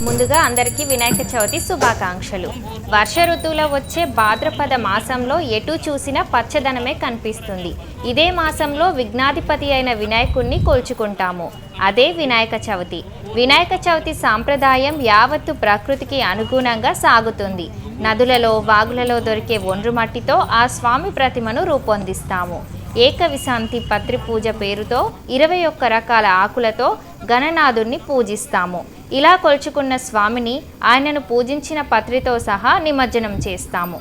ముందుగా అందరికీ వినాయక చవితి శుభాకాంక్షలు. వర్ష ఋతువులో వచ్చే భాద్రపద మాసంలో ఎటు చూసినా పచ్చదనమే కనిపిస్తుంది. ఇదే మాసంలో విఘ్నాధిపతి అయిన వినాయకుణ్ణి కొలుచుకుంటాము. అదే వినాయక చవితి. వినాయక చవితి సాంప్రదాయం యావత్తు ప్రకృతికి అనుగుణంగా సాగుతుంది. నదులలో వాగులలో దొరికే ఒండ్రు మట్టితో ఆ స్వామి ప్రతిమను రూపొందిస్తాము. ఏకవిశాంతి పత్రి పూజ పేరుతో 21 రకాల ఆకులతో గణనాథుణ్ణి పూజిస్తాము. ఇలా కొలుచుకున్న స్వామిని ఆయనను పూజించిన పత్రితో సహా నిమజ్జనం చేస్తాము.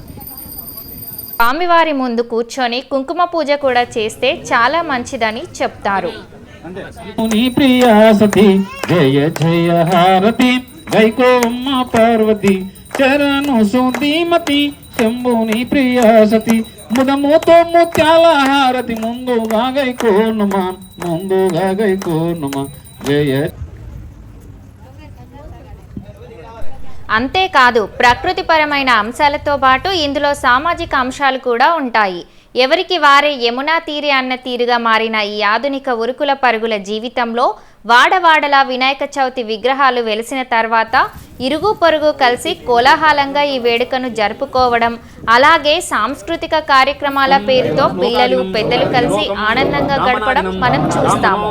స్వామివారి ముందు కూర్చొని కుంకుమ పూజ కూడా చేస్తే చాలా మంచిదని చెప్తారు. శంభుని ప్రియాసతి ముదముతో ముత్యాల హారతి ముందుగా గైకోనుమా ముందుగా గైకోనుమా జయ. అంతేకాదు ప్రకృతిపరమైన అంశాలతో పాటు ఇందులో సామాజిక అంశాలు కూడా ఉంటాయి. ఎవరికి వారే యమునా తీరి అన్న తీరుగా మారిన ఈ ఆధునిక ఉరుకుల పరుగుల జీవితంలో వాడవాడలా వినాయక చవితి విగ్రహాలు వెలిసిన తర్వాత ఇరుగు పొరుగు కలిసి కోలాహలంగా ఈ వేడుకను జరుపుకోవడం, అలాగే సాంస్కృతిక కార్యక్రమాల పేరుతో పిల్లలు పెద్దలు కలిసి ఆనందంగా గడపడం మనం చూస్తాము.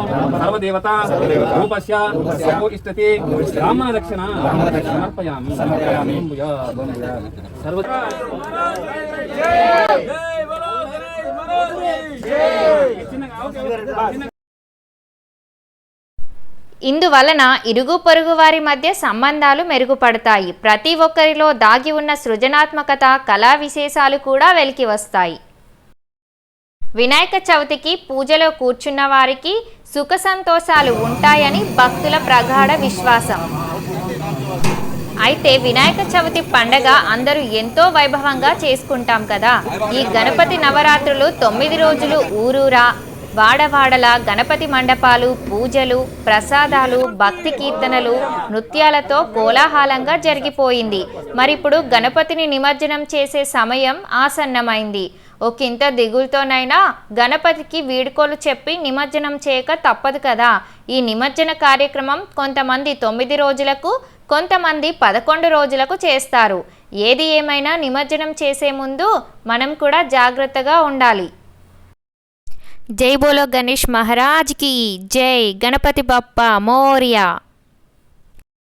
ఇందువలన ఇరుగు పొరుగు వారి మధ్య సంబంధాలు మెరుగుపడతాయి. ప్రతి ఒక్కరిలో దాగి ఉన్న సృజనాత్మకత, కళా విశేషాలు కూడా వెలికి వస్తాయి. వినాయక చవితికి పూజలో కూర్చున్న వారికి సుఖ సంతోషాలు ఉంటాయని భక్తుల ప్రగాఢ విశ్వాసం. అయితే వినాయక చవితి పండగ అందరూ ఎంతో వైభవంగా చేసుకుంటాం కదా. ఈ గణపతి నవరాత్రులు 9 రోజులు ఊరూరా వాడవాడల గణపతి మండపాలు, పూజలు, ప్రసాదాలు, భక్తి కీర్తనలు, నృత్యాలతో కోలాహలంగా జరిగిపోయింది. మరిప్పుడు గణపతిని నిమజ్జనం చేసే సమయం ఆసన్నమైంది. ఒకంత దిగులతోనైనా గణపతికి వీడ్కోలు చెప్పి నిమజ్జనం చేయక తప్పదు కదా. ఈ నిమజ్జన కార్యక్రమం కొంతమంది 9 రోజులకు, కొంతమంది 11 రోజులకు చేస్తారు. ఏది ఏమైనా నిమజ్జనం చేసే ముందు మనం కూడా జాగ్రత్తగా ఉండాలి. జై బోలో గణేష్ మహారాజ్ కి జై. గణపతి బప్పా మోరియా.